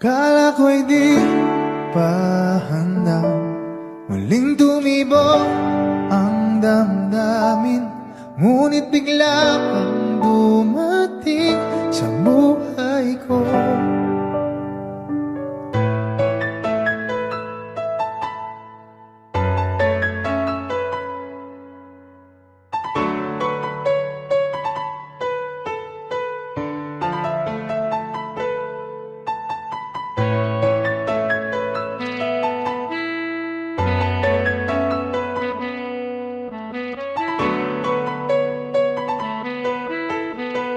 Kala ko'y di pa handang muling tumibok ang damdamin, ngunit bigla kang dumating sa buhay ko.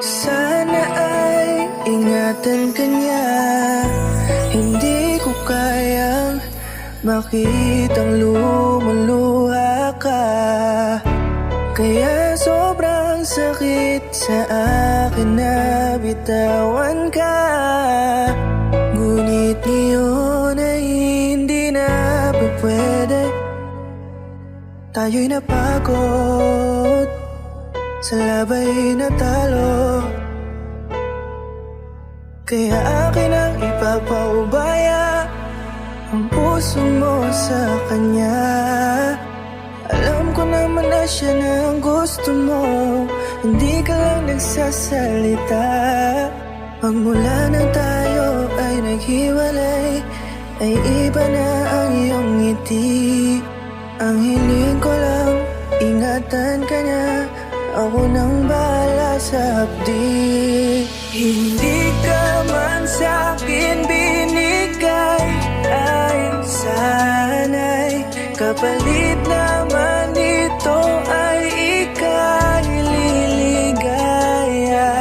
Sana ay ingatan ka niya. Hindi ko kayang makitang lumuluha ka, kaya sobrang sakit sa akin na bitawan ka. Ngunit ngayon ay hindi na pwede. Tayo'y napagod, sa labay natalo, kaya akin ang ipapaubaya ang puso mo sa kanya. Alam ko naman na siya na ang gusto mo, hindi ka lang nagsasalita. Pagmula nang tayo ay naghiwalay, ay iba na ang iyong ngiti. Ang hiling ko lang, ingatan ka niya, ako nang bahala sa hapdi. Hindi ka man sa'kin binigay, ay sana'y kapalit naman ito ay ika'y liligaya.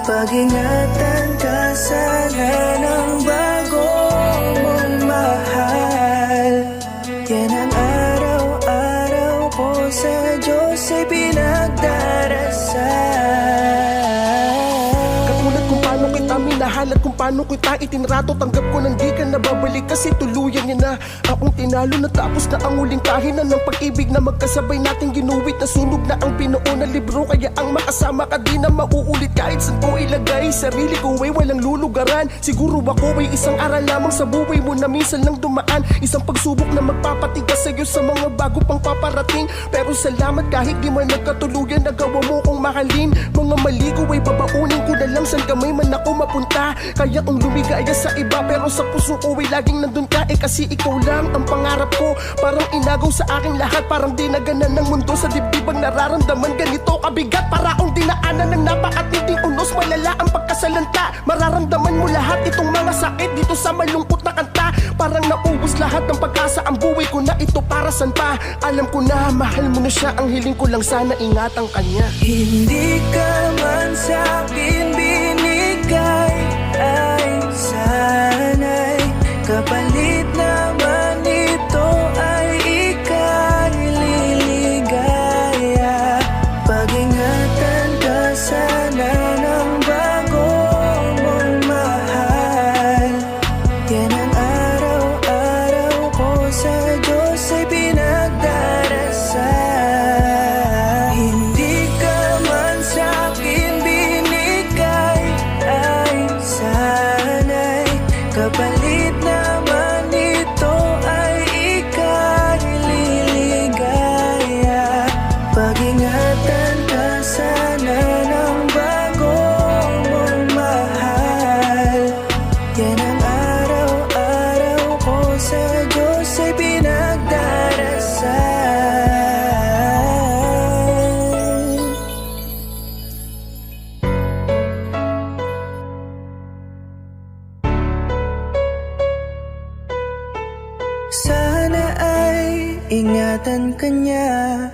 Pag-ingatan ka sana ng bago mong mahal. Yan ang araw-araw ko sa Diyos ay pinagdarasal. Minahal at kung paano kita itinrato, tanggap ko nang di ka nababalik, kasi tuluyan niya na akong tinalo. Natapos na ang huling pahina ng pag-ibig na magkasabay nating ginuwit. Nasunog na ang binuo na libro, kaya ang makasama ka di na mauulit. Kahit saan ko ilagay sarili ko ay walang lulugaran. Siguro ako ay isang aral lamang sa buhay mo na minsan lang dumaan. Isang pagsubok na magpapatigas sa'yo sa mga bago pang paparating. Pero salamat kahit di man nagkatuluyan, nagawa mo kong mahalin. Mga mali ko ay babaunin ko na lang, saan kamay man ako mapunta. Kaya kong lumigaya sa iba, pero sa puso ko ay laging nandun ka. Kasi ikaw lang ang pangarap ko. Parang inagaw sa aking lahat, parang dinaganan ng mundo. Sa dibdibang nararamdaman ganito kabigat, para akong dinaanan ng napakatinding unos. Malala ang pagkasalanta, mararamdaman mo lahat itong mga sakit dito sa malungkot na kanta. Parang naubos lahat ng pag-asa, ang buhay ko na ito para san pa. Alam ko na mahal mo na siya, ang hiling ko lang sana ingatan kanya. Hindi ka man sa'kin binigay, ay sana'y kapalit naman ito ay ika'y liligaya. Pag-ingatan ka sana ng bago mong mahal. Yan ang araw-araw ko sa Diyos ay pinagdarasal. Hindi ka man sa'kin binigay, ay sana'y kapalit naman ito ay ika'y liligaya. Pag-ingatan ka sana ng bago mong mahal. Yan ang araw-araw ko sa Diyos ay pinagdarasal. Sana ay ingatan ka niya.